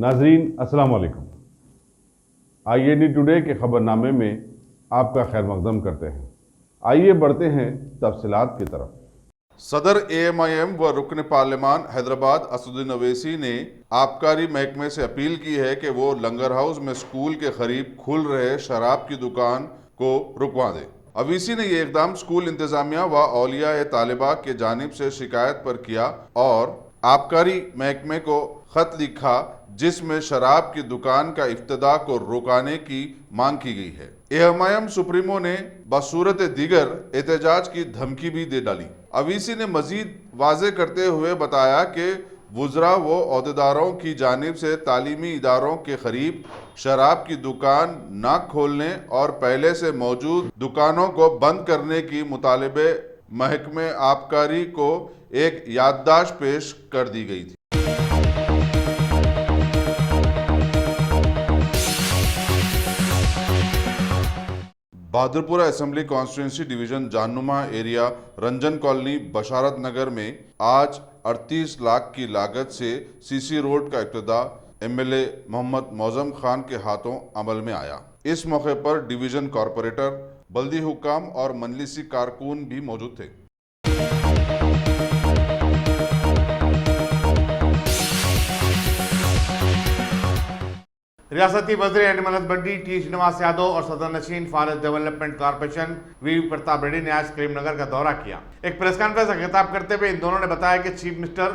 नाजरीन अस्सलाम वालेकुम। IAD टुडे के खबरनामे में आपका खैर मकदम करते हैं। आइए बढ़ते हैं तफसीलात की तरफ। सदर AMIM व रुकन पार्लिमान हैदराबाद असदुद्दीन अवैसी ने आबकारी महकमे से अपील की है कि वो लंगर हाउस में स्कूल के करीब खुल रहे शराब की दुकान को रुकवा दे। अवैसी ने यह इकदाम स्कूल इंतजामिया व औलिया तालिबा के जानिब से शिकायत पर किया और आबकारी महकमे को खत लिखा जिसमें शराब की दुकान का इफ्तिदा को रोकाने की मांग की गई है। AMIM सुप्रीमो ने बसूरत दीगर एहतजाज की धमकी भी दे डाली। अवैसी ने मजीद वाजे करते हुए बताया कि वुज़रा व अहदेदारों की जानिब से तालीमी इदारों के करीब शराब की दुकान न खोलने और पहले से मौजूद दुकानों को बंद करने की मुतालिबे महकमे आबकारी को एक याददाश्त पेश कर दी गई थी। Bahadurpura assembly constituency division Jahanuma area Ranjan colony Basharat Nagar में आज 38 लाख की लागत से CC रोड का इब्तिदा MLA मोहम्मद मौजम खान के हाथों अमल में आया। इस मौके पर डिवीजन कॉरपोरेटर, बल्दी हुक्काम और मजलिसी कारकुन भी मौजूद थे। रियासती वज़ीर animal husbandry T Srinivas Yadav और सदर नशीन forest development corporation VV Pratap Reddy ने आज करीमनगर का दौरा किया। एक प्रेस कॉन्फ्रेंस का खिताब करते हुए इन दोनों ने बताया कि चीफ मिनिस्टर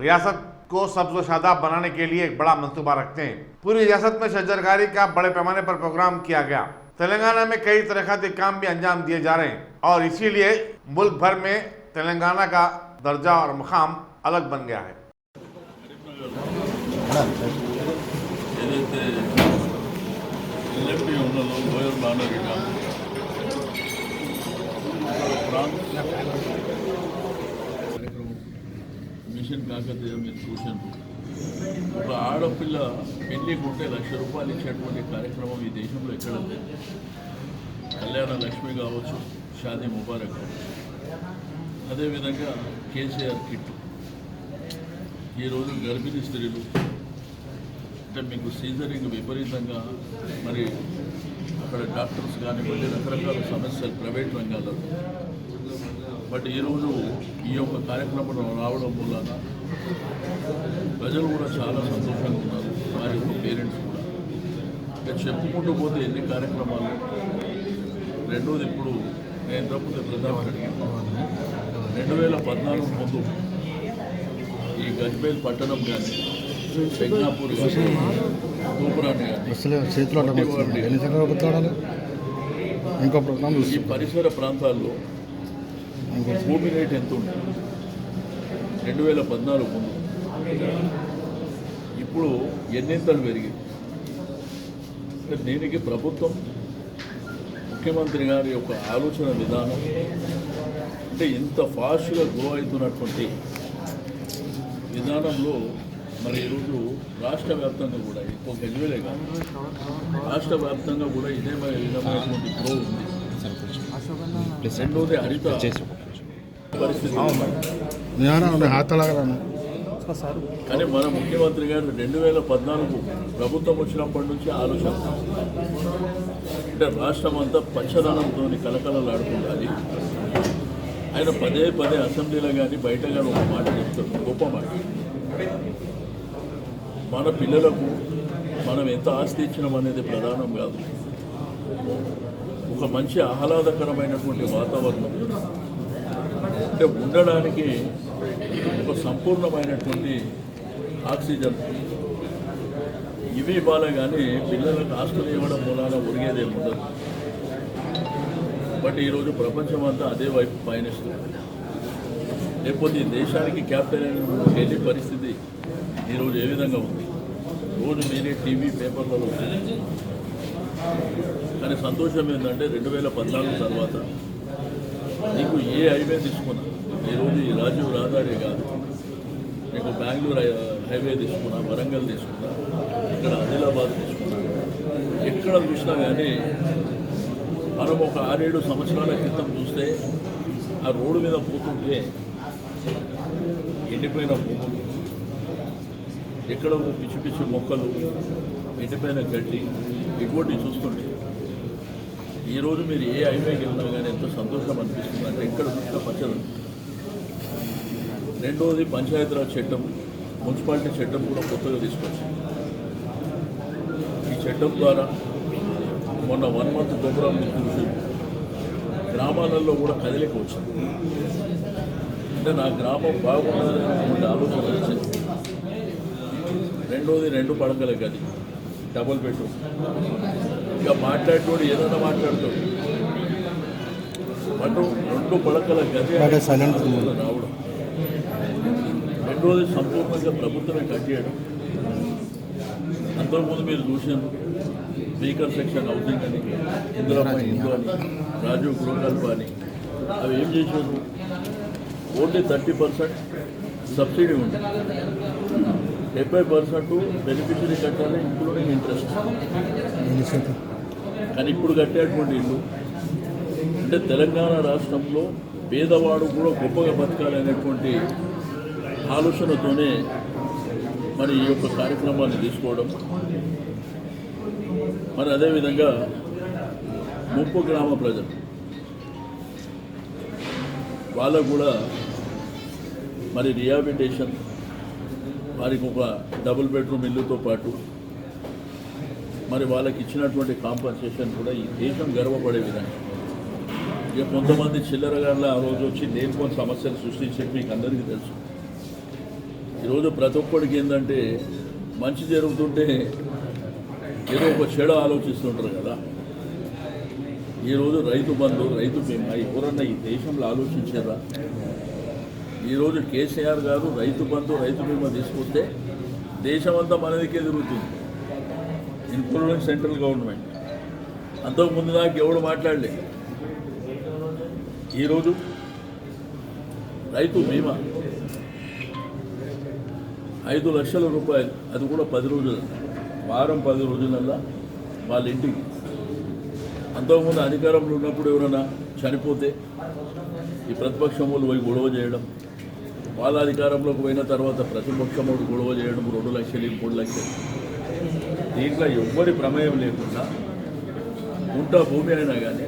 रियासत को सब्ज व शादाब बनाने के लिए एक बड़ा मंसूबा रखते हैं। पूरी रियासत में शजरकारी का बड़े पैमाने पर प्रोग्राम किया गया। तेलंगाना में कई तरक्याती काम भी अंजाम दिए जा रहे हैं और इसीलिए मुल्क भर में तेलंगाना का दर्जा और मुकाम अलग बन गया है। ఏదైతే LMP ఉన్నదో లోయర్ బానరిగా మిషన్ కాకతీయ మీరు చూసినారు. ఒక ఆడపిల్ల పెళ్లికి ఉంటే ₹1,00,000 ఇచ్చేటువంటి కార్యక్రమం ఈ దేశంలో ఎక్కడ లేదు. కళ్యాణ లక్ష్మి కావచ్చు, షాదీ ముబారక్ కావచ్చు, అదేవిధంగా కేసీఆర్ కిట్. ఈరోజు గర్భిణీ స్త్రీలు అంటే మీకు సీజరింగ్ విపరీతంగా మరి అక్కడ డాక్టర్స్ కానివ్వండి రకరకాల సమస్యలు ప్రైవేట్ రంగాల్లో. బట్ ఈరోజు ఈ యొక్క కార్యక్రమం రావడం వల్ల ప్రజలు కూడా చాలా సంతోషంగా ఉన్నారు, వారి యొక్క పేరెంట్స్ కూడా. ఇంకా చెప్పుకుంటూ పోతే ఎన్ని కార్యక్రమాలు. రెండోది ఇప్పుడు నేను తప్పితే ప్రధాన 2014 ముందు ఈ గజ్వేల్ పట్టణం కానీ బెంగాపూర్ కానీ తూపురాన్ని కానీ ఈ పరిసర ప్రాంతాల్లో భూమి రేటు ఎంత ఉంటుంది 2014 ముందు, ఇప్పుడు ఎన్నింతలు పెరిగింది. దీనికి ప్రభుత్వం, ముఖ్యమంత్రి గారి యొక్క ఆలోచన విధానం అంటే ఇంత ఫాస్ట్గా గ్రో అవుతున్నటువంటి విధానంలో మరి ఈరోజు రాష్ట్ర వ్యాప్తంగా కూడా ఎక్కువ గజ్వేలే కాదు, రాష్ట్ర వ్యాప్తంగా కూడా ఇదే విధమైనటువంటి గ్రో ఉంది. రెండోది హరిత పరిస్థితి. కానీ మన ముఖ్యమంత్రి గారు 2014 ప్రభుత్వం వచ్చినప్పటి నుంచి ఆలోచన అంటే రాష్ట్రం అంతా పచ్చదనంతో కలకలలాడుతుండాలి. ఆయన పదే పదే అసెంబ్లీలో కానీ బయట కానీ ఒక మాట చెప్తారు, గొప్ప మాట. మన పిల్లలకు మనం ఎంత ఆస్తి ఇచ్చినాం అనేది ప్రధానం కాదు, ఒక మంచి ఆహ్లాదకరమైనటువంటి వాతావరణం అంటే ఉండడానికి ఒక సంపూర్ణమైనటువంటి ఆక్సిజన్ ఇవి ఇవ్వాలి. కానీ పిల్లలకు ఆస్తులు ఇవ్వడం మూలాన ఒరిగేదే ఉండదు. బట్ ఈరోజు ప్రపంచం అంతా అదే వైపు పయనిస్తుంది. లేకపోతే ఈ దేశానికి క్యాపిటల్ వెళ్ళే పరిస్థితి ఈరోజు ఏ విధంగా ఉంది. రోజు మీరే టీవీ పేపర్లలో. కానీ సంతోషం ఏంటంటే 2014 తర్వాత నీకు ఏ హైవే తీసుకున్నా, ఈరోజు ఈ రాజీవ్ రహదారి కాదు, నీకు బెంగళూరు హైవే తీసుకున్నా, వరంగల్ తీసుకున్నా, ఇక్కడ ఆదిలాబాద్ తీసుకున్నా, ఎక్కడ చూసినా కానీ మనం ఒక 6-7 సంవత్సరాల క్రితం చూస్తే ఆ రోడ్డు మీద పోతుంటే ఎండిపోయిన భూములు, ఎక్కడ పిచ్చి పిచ్చి మొక్కలు, ఎండిపోయిన గడ్డి, ఇటువంటివి చూస్తుంటే ఈరోజు మీరు ఏ హైవేకి వెళ్ళినా కానీ ఎంతో సంతోషం అనిపిస్తుంది. అంటే ఎక్కడ చూసినా పచ్చదనం. రెండవది పంచాయతీరాజ్ చట్టం, మున్సిపాలిటీ చట్టం కూడా కొత్తగా తీసుకొచ్చింది. ఈ చట్టం ద్వారా మొన్న 1 month ప్రోగ్రాం చూసి గ్రామాలలో కూడా కదలిక వచ్చింది. అంటే నా గ్రామం బాగుండాలనేటువంటి ఆలోచన వచ్చింది. రెండోది 2 పడకల గది, డబుల్ బెడ్రూమ్. ఇంకా మాట్లాడేటోడు ఏదైనా మాట్లాడుతాడు. అటు 2 పడకల గది రావడం. రెండోది సంపూర్ణంగా ప్రభుత్వమే కట్టేయడం. అంతకుముందు మీరు చూసాను స్పీకర్ సెక్షన్ హౌసింగ్ అని, ఇందిరమ్మ ఇల్లు అని, రాజీవ్ గృహకల్ప అని. అవి ఏం చేశారు? ఓన్లీ 30% సబ్సిడీ ఉంది, 70% బెనిఫిషరీ కట్టాలి, ఇంక్లూడింగ్ ఇంట్రెస్ట్. కానీ ఇప్పుడు కట్టేటువంటి ఇల్లు అంటే తెలంగాణ రాష్ట్రంలో పేదవాడు కూడా గొప్పగా బతకాలనేటువంటి ఆలోచనతోనే మరి ఈ యొక్క కార్యక్రమాన్ని తీసుకోవడం. మరి అదేవిధంగా ముప్పు గ్రామ ప్రజలు వాళ్ళకు కూడా మరి రిహాబిలిటేషన్, వారికి ఒక డబుల్ బెడ్రూమ్ ఇల్లుతో పాటు మరి వాళ్ళకి ఇచ్చినటువంటి కాంపన్సేషన్ కూడా ఈ దేశం గర్వపడే విధంగా. ఇక కొంతమంది చిల్లరగాళ్ళ ఆ రోజు వచ్చి లేనిపోని సమస్యలు సృష్టించి మీకు అందరికీ తెలుసు. ఈరోజు ప్రతి ఒక్కడికి ఏంటంటే మంచి జరుగుతుంటే ఏదో ఒక చెడు ఆలోచిస్తుంటారు కదా. ఈరోజు రైతు బంధు, రైతు బీమా ఎవరన్నా ఈ దేశంలో ఆలోచించారా? ఈరోజు కేసీఆర్ గారు రైతు బంధు, రైతు బీమా తీసుకొస్తే దేశమంతా మనదికే తిరుగుతుంది, ఇన్క్లూడింగ్ సెంట్రల్ గవర్నమెంట్. అంతకుముందు నాకు ఎవడు మాట్లాడలే. ఈరోజు రైతు బీమా 5 లక్షల రూపాయలు, అది కూడా 10 రోజులు, వారం 10 రోజులల్లా వాళ్ళ ఇంటికి. అంతకుముందు అధికారంలో ఉన్నప్పుడు ఎవరైనా చనిపోతే ఈ ప్రతిపక్షం వాళ్ళు పోయి గొడవ చేయడం, వాళ్ళ అధికారంలోకి పోయిన తర్వాత ప్రతిపక్షం వాళ్ళు గొడవ చేయడం, 2 లక్షలు 3 లక్షలు. దీంట్లో ఎవ్వరి ప్రమేయం లేకుండా గుంట భూమి అయినా కానీ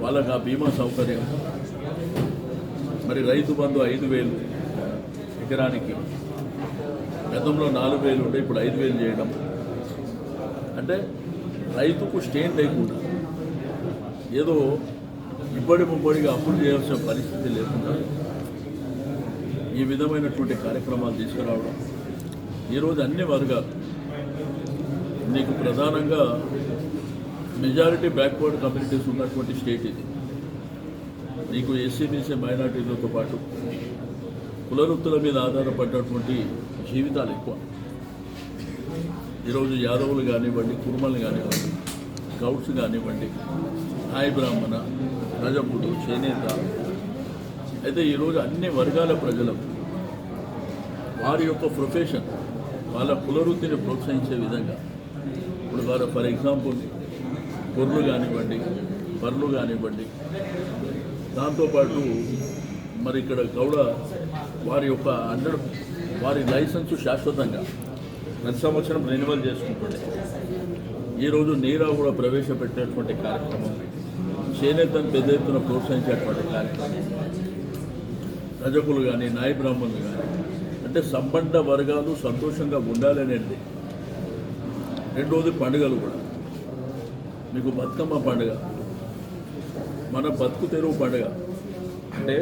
వాళ్ళకి ఆ బీమా సౌకర్యం. మరి రైతు బంధు 5,000 ఎకరానికి, గతంలో 4,000 ఉంటే ఇప్పుడు 5,000 చేయడం. అంటే రైతుకు స్టేన్ లేకుండా ఏదో ఇబ్బడి ముబ్బడిగా అప్పులు చేయాల్సిన పరిస్థితి లేకుండా ఈ విధమైనటువంటి కార్యక్రమాలు తీసుకురావడం. ఈరోజు అన్ని వర్గాలు, నీకు ప్రధానంగా మెజారిటీ బ్యాక్వర్డ్ కమ్యూనిటీస్ ఉన్నటువంటి స్టేట్ ఇది. నీకు ఎస్సీ బీసీ మైనార్టీలతో పాటు కులవృత్తుల మీద ఆధారపడినటువంటి జీవితాలు ఎక్కువ. ఈరోజు యాదవులు కానివ్వండి, కుర్మలు కానివ్వండి, గౌడ్స్ కానివ్వండి, నాయ బ్రాహ్మణ, రజపుడు, చేనేత. అయితే ఈరోజు అన్ని వర్గాల ప్రజలకు వారి యొక్క ప్రొఫెషన్, వాళ్ళ కులవృత్తిని ప్రోత్సహించే విధంగా ఇప్పుడు వారు ఫర్ ఎగ్జాంపుల్ గొర్రెలు కానివ్వండి, బర్రెలు కానివ్వండి, దాంతోపాటు మరి ఇక్కడ గౌడ వారి యొక్క వారి లైసెన్సు శాశ్వతంగా ప్రతి సంవత్సరం రెన్యువల్ చేసుకుంటుండే. ఈరోజు నీరా కూడా ప్రవేశపెట్టేటువంటి కార్యక్రమం, చేనేతను పెద్ద ఎత్తున ప్రోత్సహించేటువంటి కార్యక్రమం, రజకులు కానీ నాయ బ్రాహ్మణులు కానీ, అంటే సంబంధ వర్గాలు సంతోషంగా ఉండాలనేది. రెండవది పండుగలు కూడా. మీకు బతుకమ్మ పండుగ, మన బతుకు తెరువు పండుగ. అంటే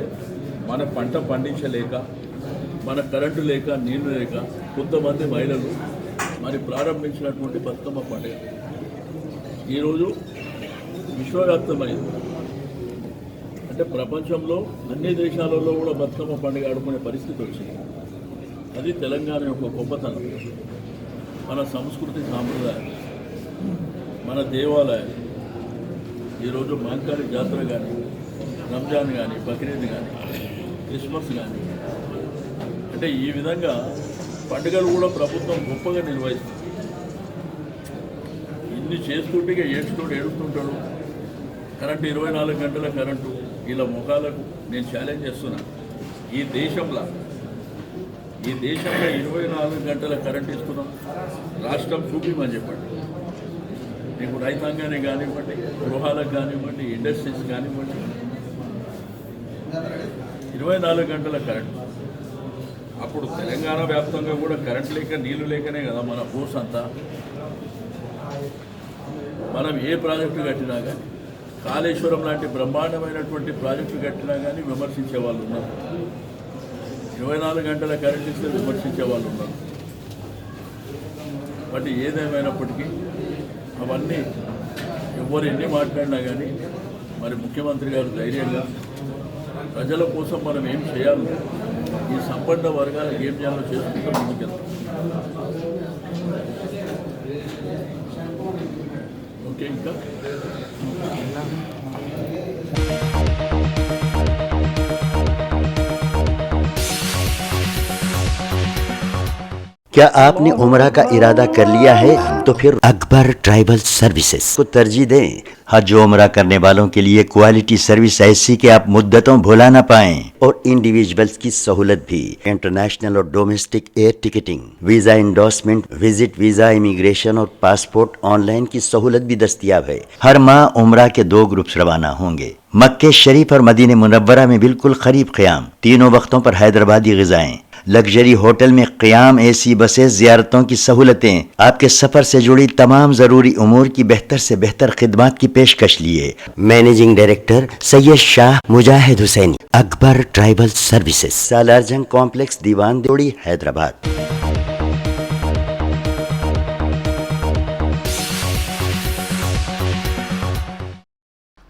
మన పంట పండించలేక, మన కరెంటు లేక, నీళ్లు లేక కొంతమంది మహిళలు మరి ప్రారంభించినటువంటి బతుకమ్మ పండుగ ఈరోజు విశ్వవ్యాప్తమైంది. అంటే ప్రపంచంలో అన్ని దేశాలలో కూడా బతుకమ్మ పండుగ ఆడుకునే పరిస్థితి వచ్చింది. అది తెలంగాణ యొక్క గొప్పతనం. మన సంస్కృతి సాంప్రదాయం, మన దేవాలయాలు. ఈరోజు మాంకాళి జాతర కానీ, రంజాన్ కానీ, బక్రీద్ కానీ, క్రిస్మస్ కానీ, అంటే ఈ విధంగా పండుగలు కూడా ప్రభుత్వం గొప్పగా నిర్వహిస్తుంది. ఇన్ని చేస్తుంటే ఏడుస్తుంటాడు. కరెంటు 24 గంటల కరెంటు. ఇలా ముఖాలకు నేను ఛాలెంజ్ చేస్తున్నా, ఈ దేశంలో ఈ దేశంలో 24 గంటల కరెంట్ ఇస్తున్నాం. రాష్ట్రం చూపిమని చెప్పండి. మీకు రైతాంగానే కానివ్వండి, గృహాలకు కానివ్వండి, ఇండస్ట్రీస్ కానివ్వండి, 24 గంటల కరెంట్. అప్పుడు తెలంగాణ వ్యాప్తంగా కూడా కరెంట్ లేక నీళ్లు లేకనే కదా మన ఫోర్స్ అంతా. మనం ఏ ప్రాజెక్టు కట్టినా కానీ, కాళేశ్వరం లాంటి బ్రహ్మాండమైనటువంటి ప్రాజెక్టు కట్టినా కానీ విమర్శించే వాళ్ళు ఉన్నారు. 24 గంటల కరెంట్ ఇస్తే విమర్శించే వాళ్ళు ఉన్నారు. బట్ ఏదేమైనప్పటికీ అవన్నీ ఎవరు ఎన్ని మాట్లాడినా కానీ మరి ముఖ్యమంత్రి గారు ధైర్యంగా ప్రజల కోసం మనం ఏం చేయాలి, ఈ సంపన్న వర్గాలకు ఏం చేయాలో చేసుకుంటూ ముందుకెళ్తాం. ఓకే, ఇంకా क्या आपने उम्रा का इरादा कर लिया है? तो फिर अकबर ट्राइबल सर्विसेज को तरजीह दें। हज उम्रा करने वालों के लिए क्वालिटी सर्विस ऐसी कि आप मुद्दतों भुला ना पाएं, और इंडिविजुअल्स की सहूलत भी। इंटरनेशनल और domestic air ticketing, visa endorsement, visit visa, immigration और पासपोर्ट ऑनलाइन की सहूलत भी दस्तयाब है। हर माह उम्रा के 2 ग्रुप्स रवाना होंगे। मक्के शरीफ और मदीने मुनव्वरा में बिल्कुल करीब क़याम, तीनों वक्तों पर हैदराबादी ग़िज़ाएं, लग्जरी होटल में क़याम, एसी बसें, ज़ियारतों की सहूलतें, आपके सफ़र से जुड़ी तमाम ज़रूरी उमूर की बेहतर से बेहतर खिदमत की पेशकश लिए। Managing director Syed Shah Mujahid Hussaini, Akbar tribal services, Salarjung complex, Diwan Deodi, Hyderabad.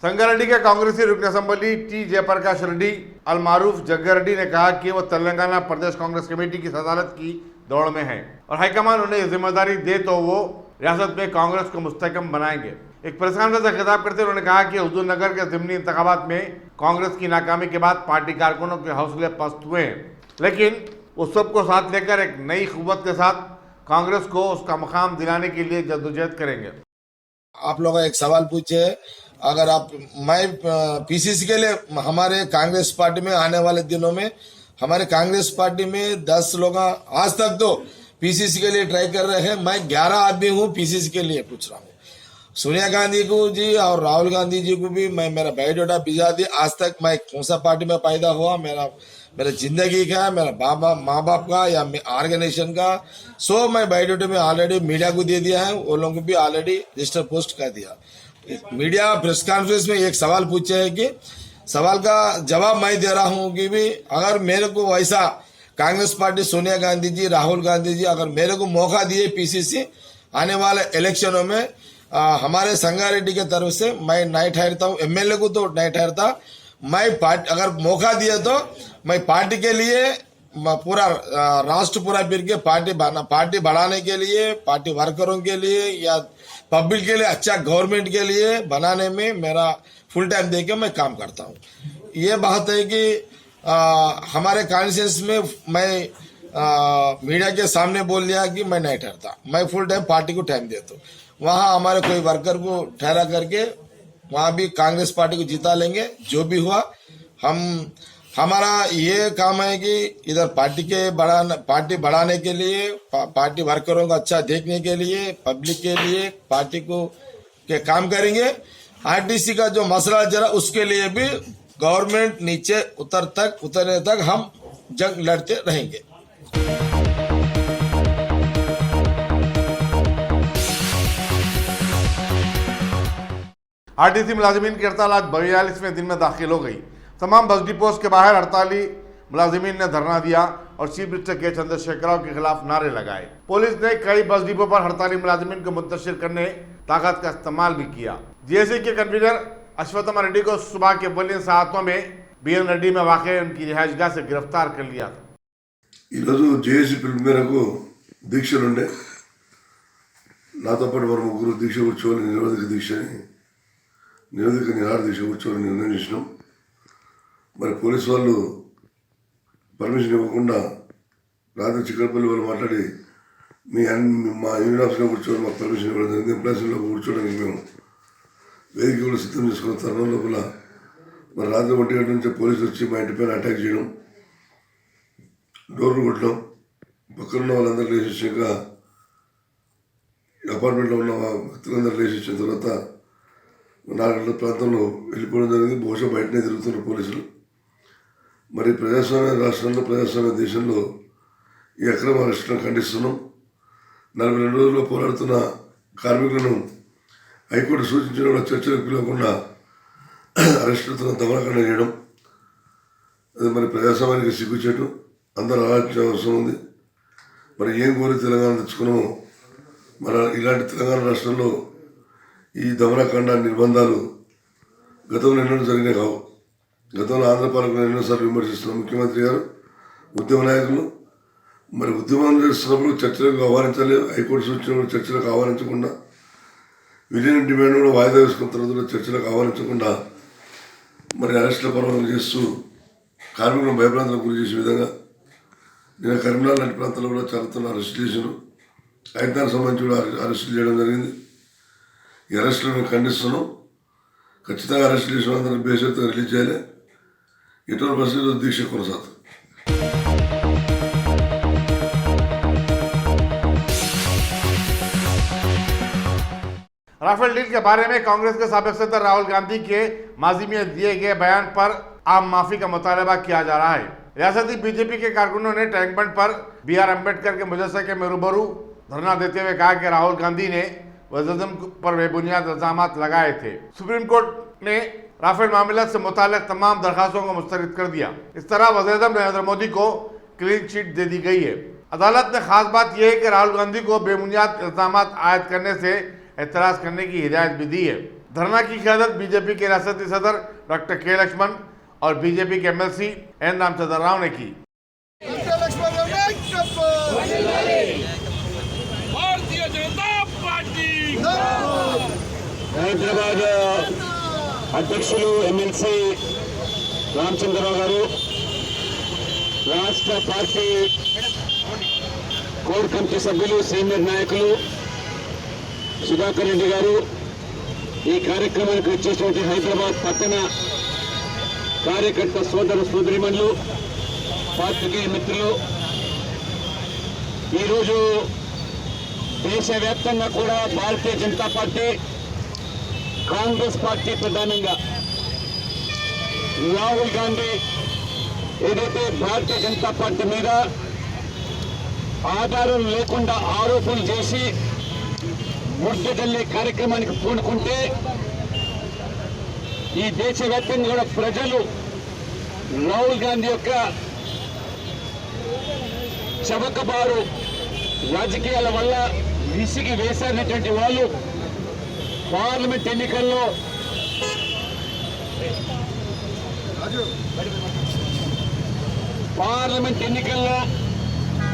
Sangareddy के कांग्रेसी रुकन असम्बली टी जयप्रकाश रेड्डी अल मारूफ जग्गारेड्डी ने कहा कि वो तेलंगाना प्रदेश कांग्रेस कमेटी की सदारत की दौड़ में है और हाईकमान उन्हें जिम्मेदारी दे तो वो रियासत में कांग्रेस को मुस्तहकम बनाएंगे। एक प्रेस कॉन्फ्रेंस से खिताब करते हुए उन्होंने कहा कि हुजूरनगर के ज़िमनी इंतखाबात में कांग्रेस की नाकामी के बाद पार्टी कारकुनों के हौसले पस्त हुए हैं, लेकिन उस सबको साथ लेकर एक नई क़ुव्वत के साथ कांग्रेस को उसका मकाम दिलाने के लिए जद्दोजहद करेंगे। आप लोग एक सवाल पूछे, अगर आप मैं पीसीसी के लिए हमारे कांग्रेस पार्टी में आने वाले दिनों में हमारे कांग्रेस पार्टी में 10 लोग आज तक तो पीसीसी के लिए ट्राई कर रहे हैं। मैं 11 आदमी हूँ पीसीसी के लिए पूछ रहा हूँ। सोनिया गांधी को जी और राहुल गांधी जी को भी मैं मेरा बायोडाटा भिजा दिया। आज तक मैं कौन सा पार्टी में पैदा हुआ, मेरा जिंदगी का, मेरा माँ बाप का या ऑर्गेनाइजेशन का, सो मैं बायोडाटा में ऑलरेडी मीडिया को दे दिया है। वो लोगों को भी ऑलरेडी रजिस्टर पोस्ट कर दिया। मीडिया प्रेस कॉन्फ्रेंस में एक सवाल पूछे है कि सवाल का जवाब मैं दे रहा हूँ कि भी अगर मेरे को वैसा कांग्रेस पार्टी सोनिया गांधी जी, राहुल गांधी जी अगर मेरे को मौका दिए पीसीसी आने वाले इलेक्शनों में हमारे संगारेड्डी के तरफ से मैं नहीं ठहरता हूँ। एमएलए को तो नहीं ठहरता मैं। पार्टी अगर मौका दिया तो मैं पार्टी के लिए पूरा राष्ट्र पूरा फिर के पार्टी बढ़ाने के लिए, पार्टी वर्करों के लिए या पब्लिक के लिए अच्छा गवर्नमेंट के लिए बनाने में मेरा फुल टाइम देके मैं काम करता हूँ। ये बात है कि हमारे कॉन्स्टिट्यूंसी में मैं मीडिया के सामने बोल दिया कि मैं नहीं ठहरता, मैं फुल टाइम पार्टी को टाइम देता हूँ। वहाँ हमारे कोई वर्कर को ठहरा करके वहाँ भी कांग्रेस पार्टी को जिता लेंगे। जो भी हुआ हमारा ये काम है कि इधर पार्टी बढ़ाने के लिए, पार्टी वर्करों को अच्छा देखने के लिए, पब्लिक के लिए पार्टी को के काम करेंगे। आरटीसी का जो मसला जरा उसके लिए भी गवर्नमेंट नीचे उतरने तक हम जंग लड़ते रहेंगे। आरटीसी मुलाजिमीन की हड़ताल आज 42वें दिन में दाखिल हो गई। तमाम बस डिपोज के बाहर हड़ताली मुलाजिमीन ने धरना दिया और चीफ मिनिस्टर के चंद्रशेखर राव के खिलाफ नारे लगाए। पुलिस ने कई बस डिपो पर हड़ताली मुलाजिमीन को मुंतशिर करने ताकत का इस्तेमाल भी किया। जेएसी के कन्वीनर अश्वत्थामा रेड्डी को सुबह के बुलेटिन सातों में बीएन रेड्डी में वाक़ उनकी रिहाइशगाह से गिरफ्तार कर लिया था। जेएसी పిలుపు మేరకు దీక్షలుండే నాతో పాటు వారు ముగ్గురు దీక్ష కూర్చోవాలి, నిరోధక నిరాహార దీక్ష కూర్చోవాలని నిర్ణయించినాం. మరి పోలీసు వాళ్ళు పర్మిషన్ ఇవ్వకుండా రాత్రి చిక్కడపల్లి వాళ్ళు మాట్లాడి మా యూనియన్ ఆఫీస్లో కూర్చోవాలి, మాకు పర్మిషన్ ఇవ్వడం జరిగింది. ఎంప్లాయీస్లో కూర్చోవడానికి మేము వేదిక కూడా సిద్ధం చేసుకున్న తరుణం లోపల మరి రాత్రి 1 గంటల నుంచి పోలీసులు వచ్చి మా ఇంటి పైన అటాక్ చేయడం, డోర్లు కొట్టడం, పక్కనున్న వాళ్ళందరూ లేచేసాక అపార్ట్మెంట్లో ఉన్న వ్యక్తులందరూ లేచేసిన తర్వాత 4 గంటల ప్రాంతంలో వెళ్ళిపోవడం జరిగింది. బహుశా బయటనే తిరుగుతున్నారు పోలీసులు. మరి ప్రజాస్వామ్య రాష్ట్రంలో, ప్రజాస్వామ్య దేశంలో ఈ అక్రమ అరెస్టులను ఖండిస్తున్నాం. 42 రోజుల్లో పోరాడుతున్న కార్మికులను హైకోర్టు సూచించిన కూడా చర్చలకు పిలవకుండా అరెస్టులతో దమనకాండ చేయడం, అది మరి ప్రజాస్వామ్యానికి సిగ్గుచేటు. అందరూ ఆలోచించే అవసరం ఉంది. మరి ఏం కోరి తెలంగాణ తెచ్చుకున్నామో, మరి ఇలాంటి తెలంగాణ రాష్ట్రంలో ఈ దమనకాండ నిర్బంధాలు గతంలో ఎన్నో జరిగినాయి కావు. గతంలో ఆంధ్ర పాలకులు ఎన్నోసార్లు విమర్శిస్తున్న ముఖ్యమంత్రి గారు, ఉద్యమ నాయకులు మరి ఉద్యమం చేస్తున్నప్పుడు చర్చలకు ఆహ్వానించాలి. హైకోర్టు సూచనలు చర్చలకు ఆహ్వానించకుండా, విలీనం డిమాండ్ కూడా వాయిదా వేసుకున్న తర్వాత చర్చలకు ఆహ్వానించకుండా మరి అరెస్టుల పర్వం చేస్తూ కార్మికులను భయప్రాంతాలకు గురి చేసే విధంగా నిన్న కరీంనగర్ లాంటి ప్రాంతాల్లో కూడా చాలా అరెస్ట్ చేశారు. ఐదానికి సంబంధించి కూడా అరెస్టులు చేయడం జరిగింది. ఈ అరెస్టులను ఖండిస్తున్నాం. ఖచ్చితంగా అరెస్ట్ చేసిన అందరినీ బేషరతుగా రిలీజ్ చేయాలి. ఎటువంటి పరిస్థితుల్లో దీక్ష కొనసాగుతుంది. राफेल डील के बारे में कांग्रेस के साबिक सदर राहुल गांधी के माजी में दिए गए बयान पर आम माफी का मुतालबा किया जा रहा है। रियासती बीजेपी के कारकुनों ने टैंक बंड पर BR अम्बेडकर के मुजस्समे में रूबरू धरना देते हुए कहा कि राहुल गांधी ने वज़ीरिज़्म पर बेबुनियाद इल्जामात लगाए थे। सुप्रीम कोर्ट ने राफेल मामले से मुताल्लिक तमाम दरखास्तों को मुस्तरद कर दिया। इस तरह वज़ीरिज़्म नरेंद्र मोदी को क्लीन चिट दे दी गई है। अदालत ने खास बात यह है कि राहुल गांधी को बेबुनियाद इल्जामात आयद करने से एतराज करने की हिदायत भी दी है। धरना की क़यादत बीजेपी के रियासती सदर डॉक्टर के लक्ष्मण और बीजेपी के MLC एन रामचंद्र राव ने की। भारतीय जनता पार्टी హైదరాబాద్ అధ్యక్షులు ఎమ్మెల్సీ రామచంద్రరావు గారు, రాష్ట్ర పార్టీ కోర్ కమిటీ సభ్యులు, సీనియర్ నాయకులు సుధాకర్ రెడ్డి గారు, ఈ కార్యక్రమానికి వచ్చేటువంటి హైదరాబాద్ పట్టణ కార్యకర్త సోదర సోదరిమణులు, పాత్రికేయ మిత్రులు, ఈరోజు దేశవ్యాప్తంగా కూడా భారతీయ జనతా పార్టీ, కాంగ్రెస్ పార్టీ ప్రధానంగా రాహుల్ గాంధీ ఏదైతే భారతీయ జనతా పార్టీ మీద ఆధారం లేకుండా ఆరోపణలు చేసి ముద్దజల్లే కార్యక్రమానికి పూనుకుంటే, ఈ దేశవ్యాప్తంగా కూడా ప్రజలు రాహుల్ గాంధీ యొక్క చవకబారు రాజకీయాల వల్ల విసిగి వేశారనేటువంటి వాళ్ళు పార్లమెంట్ ఎన్నికల్లో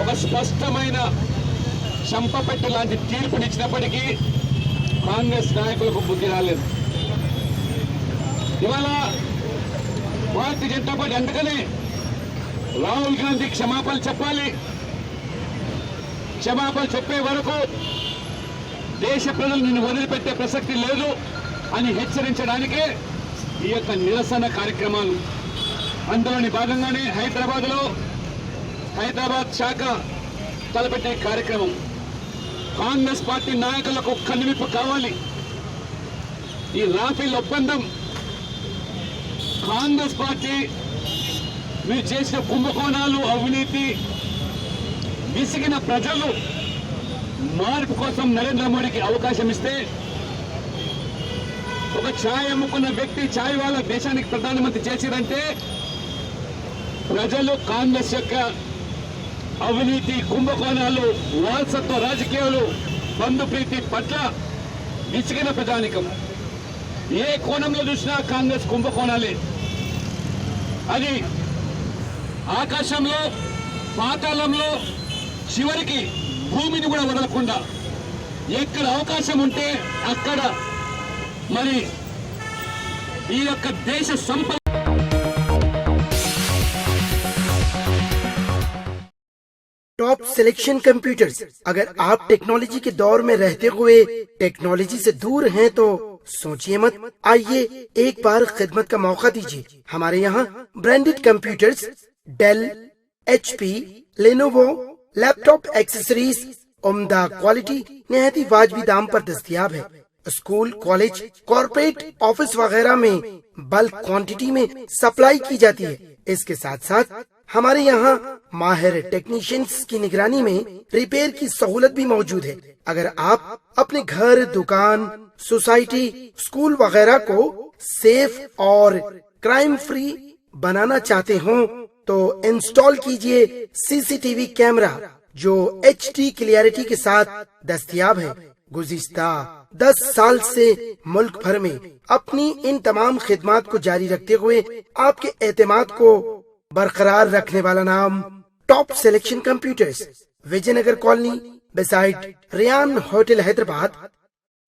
ఒక స్పష్టమైన చంపపెట్టు లాంటి తీర్పునిచ్చినప్పటికీ కాంగ్రెస్ నాయకులకు బుద్ధి రాలేదు. ఇవాళ భారతీయ జనతా పార్టీ అందుకనే రాహుల్ గాంధీ క్షమాపణలు చెప్పాలి, క్షమాపణలు చెప్పే వరకు దేశ ప్రజలు నిన్ను వదిలిపెట్టే ప్రసక్తి లేదు అని హెచ్చరించడానికే ఈ యొక్క నిరసన కార్యక్రమాలు. అందులోని భాగంగానే హైదరాబాద్ శాఖ తలపెట్టే కార్యక్రమం. కాంగ్రెస్ పార్టీ నాయకులకు కనువిప్పు కావాలి. ఈ రాఫెల్ ఒప్పందం కాంగ్రెస్ పార్టీ మీరు చేసిన కుంభకోణాలు, అవినీతి విసిగిన ప్రజలు మార్పు కోసం నరేంద్ర మోడీకి అవకాశం ఇస్తే, ఒక ఛాయ్ అమ్ముకున్న వ్యక్తి ఛాయ్ వాళ్ళ దేశానికి ప్రధానమంత్రి చేసిరంటే ప్రజలు కాంగ్రెస్ యొక్క అవినీతి, కుంభకోణాలు, వారసత్వ రాజకీయాలు, బంధుప్రీతి పట్ల విసిగిన ప్రజానికం. ఏ కోణంలో చూసినా కాంగ్రెస్ కుంభకోణాలే. అది ఆకాశంలో, పాతాళంలో, చివరికి భూమిని కూడా వదలకుండా ఎక్కడ అవకాశం ఉంటే అక్కడ మరి ఈ యొక్క దేశ సంపద. Top selection computers. अगर आप टेक्नोलॉजी के दौर में रहते हुए टेक्नोलॉजी से दूर हैं तो सोचिए मत, आइए एक बार खिदमत का मौका दीजिए। हमारे यहाँ branded computers Dell, HP, Lenovo, laptop accessories उम्दा क्वालिटी निहायती वाजबी दाम पर दस्तयाब है। स्कूल, कॉलेज, कॉर्पोरेट, ऑफिस वगैरह में बल्क क्वांटिटी में सप्लाई की जाती है। इसके साथ साथ हमारे यहाँ माहिर टेक्नीशियंस की निगरानी में रिपेयर की सहूलत भी मौजूद है। अगर आप अपने घर, दुकान, सोसाइटी, स्कूल वगैरह को सेफ और क्राइम फ्री बनाना चाहते हो तो इंस्टॉल कीजिए सीसीटीवी कैमरा जो HD क्लियरिटी के साथ दस्तयाब है। गुज़िश्ता 10 साल से मुल्क भर में अपनी इन तमाम खिदमात को जारी रखते हुए आपके एतमाद को बरकरार रखने वाला नाम top selection computers, Vijayanagar colony beside Riyan hotel, Hyderabad.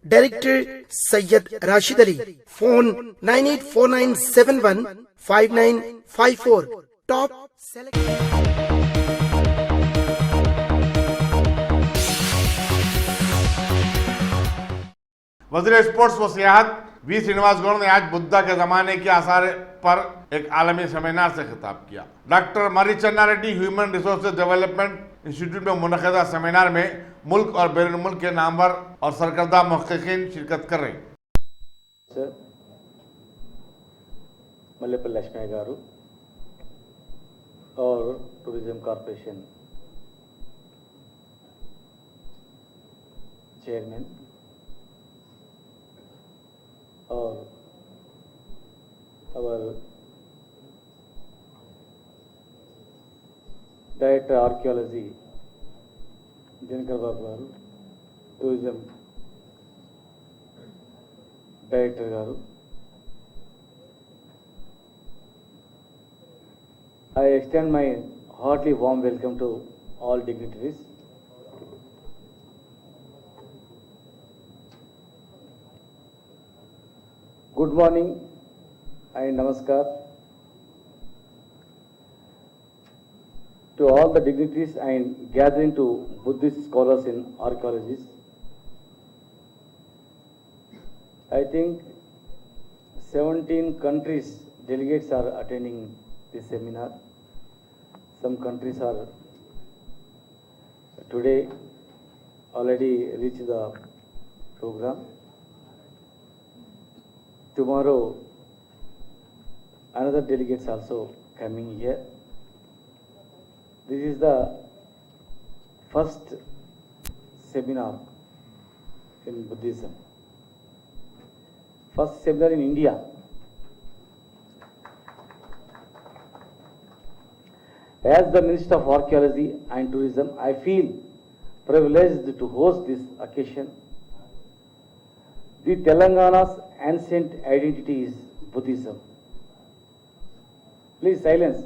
Director Syed Rashid Ali. Phone 9849715954। Top Wazir sports व सियाहत वी श्रीनिवास गौड़ ने आज बुद्धा के ज़माने के आसार पर एक आलमी सेमिनार से खिताब किया। डॉक्टर मरी चन्ना Reddy human resources development institute में मुनक़िदा सेमिनार में मुल्क और बैरून मुल्क के नामवर और सरकर्दा मुहक़्क़िक़ीन शिरकत कर रहे हैं। मल्लेपल्ली लक्ष्मी गारू और टूरिज्म कॉर्पोरेशन चेयरमैन और our Director Archaeology Dinakar Babu garu, Tourism Director garu, I extend my heartily warm welcome to all dignitaries. Good morning and namaskar to all the dignitaries and gathering to Buddhist scholars and archaeologists. I think 17 countries delegates are attending this seminar. Some countries are today already reached the program. Tomorrow, another delegates also coming here. This is the first seminar in Buddhism. First seminar in India. As the Minister of Archaeology and Tourism, I feel privileged to host this occasion. The Telangana's ancient identity is Buddhism. Please silence.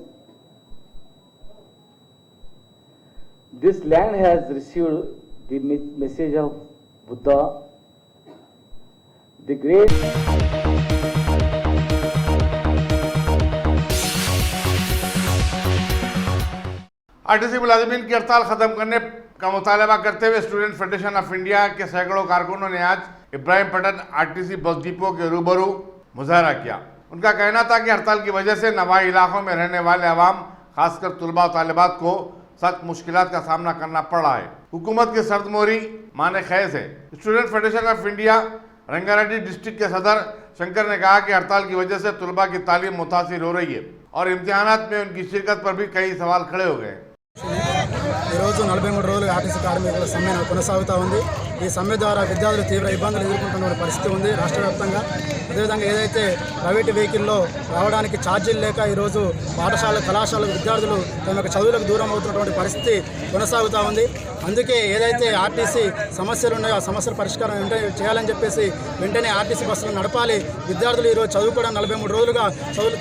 This land has received the message of Buddha, the great RTC मुलाजिमीन की हड़ताल खत्म करने का मुतालबा करते हुए student federation of India के सैकड़ों कारकुनों ने आज इब्राहिमपट्टन आरटीसी बस डिपो के रूबरू मुजाहरा किया। उनका कहना था कि हड़ताल की वजह से नवाई इलाकों में रहने वाले अवाम, खासकर तुलबा और तालिबात को सख्त मुश्किलात का सामना करना पड़ रहा है। हुकूमत की सर्दमोरी माने खैज है। Student federation of India Rangareddy district के सदर शंकर ने कहा कि हड़ताल की वजह से तुलबा की तालीम मुतासिर हो रही है और इम्तिहानात में उनकी शिरकत पर भी कई सवाल खड़े हो गए। ఈరోజు 43 రోజులు ఆర్టీసీ కార్మికుల సమ్మె కొనసాగుతూ ఉంది। ఈ సమ్మె ద్వారా విద్యార్థులు తీవ్ర ఇబ్బందులు ఎదుర్కొంటున్న పరిస్థితి ఉంది రాష్ట్ర వ్యాప్తంగా। అదేవిధంగా ఏదైతే ప్రైవేటు వెహికల్లో రావడానికి ఛార్జీలు లేక ఈరోజు పాఠశాల కళాశాల విద్యార్థులు తమ యొక్క చదువులకు దూరం అవుతున్నటువంటి పరిస్థితి కొనసాగుతూ ఉంది। అందుకే ఏదైతే ఆర్టీసీ సమస్యలు ఉన్నాయో ఆ సమస్యల పరిష్కారం వెంటనే చేయాలని చెప్పేసి వెంటనే ఆర్టీసీ బస్సులు నడపాలి। విద్యార్థులు ఈరోజు చదువుకోవడం 43 రోజులుగా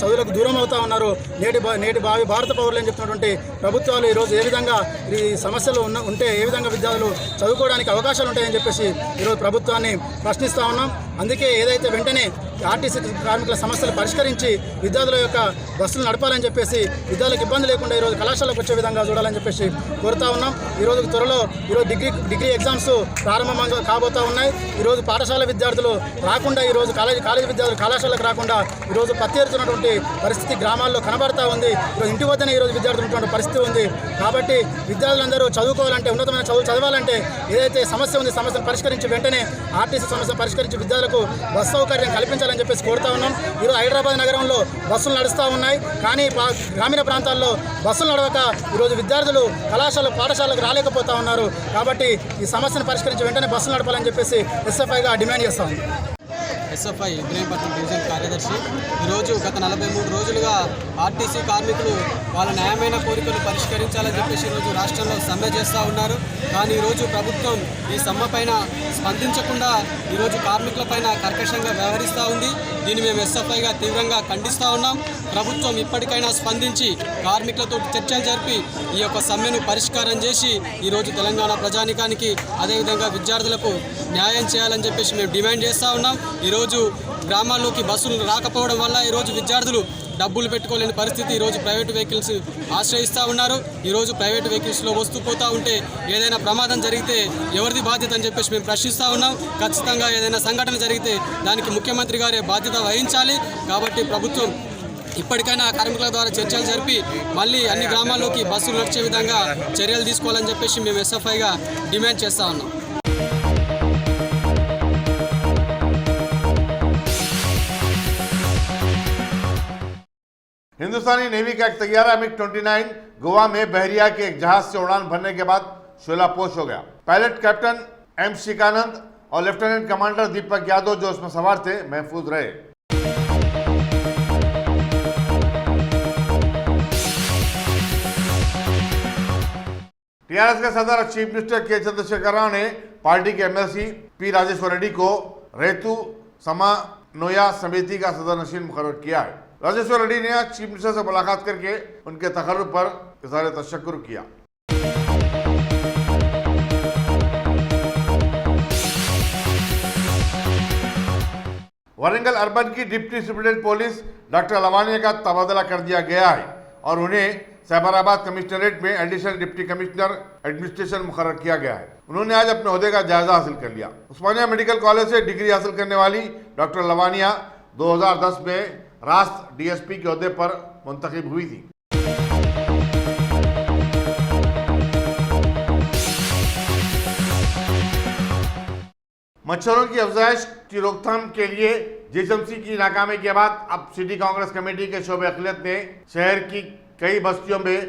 చదువులకు దూరం అవుతూ ఉన్నారు। నేటి భావి భారత పౌరులు అని చెప్తున్నటువంటి ప్రభుత్వాలు ఈరోజు ఏ విధంగా ఈ సమస్యలు ఉంటే ఏ విధంగా విద్యార్థులు చదువుకోవడానికి అవకాశాలు ఉంటాయని చెప్పేసి ఈరోజు ప్రభుత్వాన్ని ప్రశ్నిస్తూ ఉన్నాం। అందుకే ఏదైతే వెంటనే ఆర్టీసీ కార్మికుల సమస్యలు పరిష్కరించి విద్యార్థుల యొక్క బస్సులు నడపాలని చెప్పేసి విద్యార్థులకు ఇబ్బంది లేకుండా ఈరోజు కళాశాలకు వచ్చే విధంగా చూడాలని చెప్పేసి కోరుతా ఉన్నాం. ఈరోజు త్వరలో ఈరోజు డిగ్రీ ఎగ్జామ్స్ ప్రారంభంగా కాబోతా ఉన్నాయి. ఈరోజు పాఠశాల విద్యార్థులు రాకుండా ఈరోజు కాలేజీ విద్యార్థులు కళాశాలకు రాకుండా ఈరోజు పత్తేరుతున్నటువంటి పరిస్థితి గ్రామాల్లో కనబడతా ఉంది. ఈరోజు ఇంటి వద్దనే ఈరోజు విద్యార్థులు ఉన్నటువంటి పరిస్థితి ఉంది. కాబట్టి విద్యార్థులందరూ చదువుకోవాలంటే, ఉన్నతమైన చదువులు చదవాలంటే ఏదైతే సమస్య ఉంది సమస్యను పరిష్కరించి వెంటనే ఆర్టీసీ సమస్యను పరిష్కరించి విద్యార్థులకు బస్సు సౌకర్యం కల్పించాలని చెప్పేసి కోరుతా ఉన్నాం. ఈరోజు హైదరాబాద్ నగరంలో బస్సులు నడుస్తూ ఉన్నాయి, కానీ గ్రామీణ ప్రాంతాల్లో బస్సులు నడవక ఈరోజు విద్యార్థులు పాఠశాలకు రాలేకపోతా ఉన్నారు. కాబట్టి ఈ సమస్యను పరిష్కరించి వెంటనే బస్సులు నడపాలని చెప్పేసి ఎస్ఎఫ్ఐగా డిమాండ్ చేస్తా ఉంది. ఎస్ఎఫ్ఐ ఇబ్రహీంపట్నం డివిజన్ కార్యదర్శి. ఈరోజు గత 43 రోజులుగా ఆర్టీసీ కార్మికులు వాళ్ళ న్యాయమైన కోరికలు పరిష్కరించాలని చెప్పేసి ఈరోజు రాష్ట్రంలో సమ్మె చేస్తూ ఉన్నారు. కానీ ఈరోజు ప్రభుత్వం ఈ సమ్మె పైన స్పందించకుండా ఈరోజు కార్మికుల పైన కర్కశంగా వ్యవహరిస్తూ ఉంది. దీన్ని మేము ఎస్ఎఫ్ఐగా తీవ్రంగా ఖండిస్తూ ఉన్నాం. ప్రభుత్వం ఇప్పటికైనా స్పందించి కార్మికులతో చర్చలు జరిపి ఈ యొక్క సమ్మెను పరిష్కారం చేసి ఈరోజు తెలంగాణ ప్రజానికానికి అదేవిధంగా విద్యార్థులకు న్యాయం చేయాలని చెప్పేసి మేము డిమాండ్ చేస్తూ ఉన్నాం. ఈరోజు గ్రామాల్లోకి బస్సులు రాకపోవడం వల్ల ఈరోజు విద్యార్థులు డబ్బులు పెట్టుకోలేని పరిస్థితి. ఈరోజు ప్రైవేటు వెహికల్స్ ఆశ్రయిస్తూ ఉన్నారు. ఈరోజు ప్రైవేటు వెహికల్స్లో వస్తూ పోతూ ఉంటే ఏదైనా ప్రమాదం జరిగితే ఎవరిది బాధ్యత అని చెప్పేసి మేము ప్రశ్నిస్తూ ఉన్నాం. ఖచ్చితంగా ఏదైనా సంఘటన జరిగితే దానికి ముఖ్యమంత్రి గారే బాధ్యత వహించాలి. కాబట్టి ప్రభుత్వం ఇప్పటికైనా కార్మికుల ద్వారా చర్చలు జరిపి మళ్ళీ అన్ని గ్రామాల్లోకి బస్సులు నడిచే విధంగా చర్యలు తీసుకోవాలని చెప్పేసి మేము ఎస్ఎఫ్ఐగా డిమాండ్ చేస్తూ ఉన్నాం. हिंदुस्तानी नेवी का एक तैयारा MiG-29 गोवा में बहरिया के एक जहाज से उड़ान भरने के बाद शोलापोश हो गया। पायलट कैप्टन M श्रीकानंद और लेफ्टिनेंट कमांडर दीपक यादव जो उसमें सवार थे महफूज रहे। टीआरएस के सदर चीफ मिनिस्टर के चंद्रशेखर राव ने पार्टी के एमएलसी पी राजेश्वर रेड्डी को रेतु समन्वय समिति का सदर नशीन मुकर्रर किया है। राजेश्वर रेड्डी ने आज चीफ मिनिस्टर से मुलाकात करके उनके तकर्रुब पर इज़हार तशक्कुर किया। वारंगल अर्बन की deputy superintendent police doctor Lavania का तबादला कर दिया गया है और उन्हें साइबराबाद कमिश्नरेट में एडिशनल डिप्टी कमिश्नर एडमिनिस्ट्रेशन मुकर्रर किया गया है। उन्होंने आज अपने ओहदे का जायजा हासिल कर लिया। उस्मानिया मेडिकल कॉलेज से डिग्री हासिल करने वाली डॉक्टर लवानिया 2010 में राष्ट्र डीएसपी के ओहदे पर मुंतखब हुई थी। मच्छरों की अफजाइश की रोकथाम के लिए जीएचएमसी की नाकामी के बाद अब सिटी कांग्रेस कमेटी के शोबे अखिलत ने शहर की कई बस्तियों में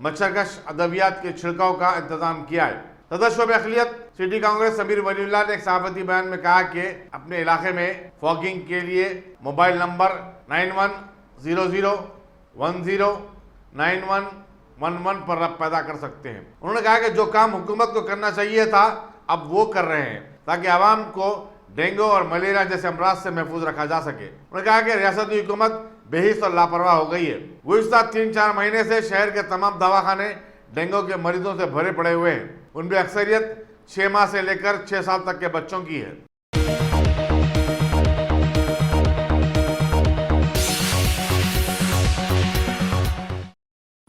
मच्छरकश अद्वियात के छिड़काव का इंतजाम किया है। सदर शोबे अखिलियत सिटी कांग्रेस समीर वलीउल्लाह ने एक सहाफती बयान में कहा कि अपने इलाके में फॉगिंग के लिए मोबाइल नंबर 9100109111 पर रब्त पैदा कर सकते हैं। उन्होंने कहा कि जो काम हुकूमत को करना चाहिए था अब वो कर रहे हैं ताकि आवाम को डेंगू और मलेरिया जैसे अमराज से महफूज रखा जा सके। उन्होंने कहा कि रियासती हुकूमत बेहिस और लापरवाह हो गई है। गुज़िश्ता 3-4 महीने से शहर के तमाम दवाखाने डेंगू के मरीजों से भरे पड़े हुए हैं। उनमें अक्सरियत 6 माह से लेकर 6 साल तक के बच्चों की है।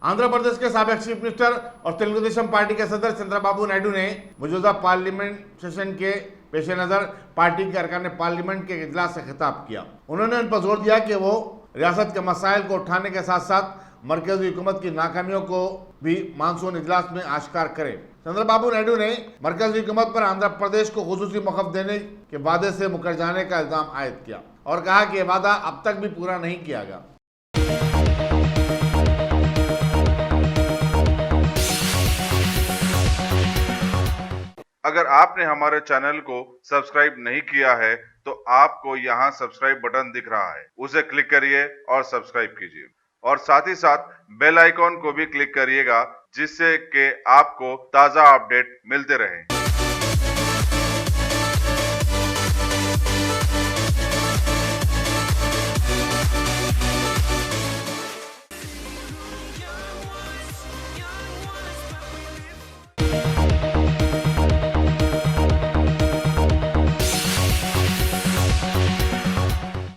आंध्र प्रदेश के साबिक चीफ मिनिस्टर और तेलुगु देशम पार्टी के सदर चंद्रबाबू नायडू ने मौजूदा पार्लियामेंट सेशन के पेश नज़र पार्टी के अरकान पार्लियामेंट के इजलास से खिताब किया। उन्होंने उन पर जोर दिया कि वो रियासत के मसाइल को उठाने के साथ साथ मरकजी हुकूमत की नाकामियों को भी मानसून इजलास में आश्कार करें। चंद्रबाबू नायडू ने मरकजी हुकूमत पर आंध्र प्रदेश को खुसूसी मौक़िफ़ देने के वादे से मुकर जाने का इल्ज़ाम आयद किया और कहा कि यह वादा अब तक भी पूरा नहीं किया गया। अगर आपने हमारे चैनल को सब्सक्राइब नहीं किया है तो आपको यहाँ सब्सक्राइब बटन दिख रहा है, उसे क्लिक करिए और सब्सक्राइब कीजिए और साथ ही साथ बेल आइकॉन को भी क्लिक करिएगा जिससे कि आपको ताज़ा अपडेट मिलते रहें।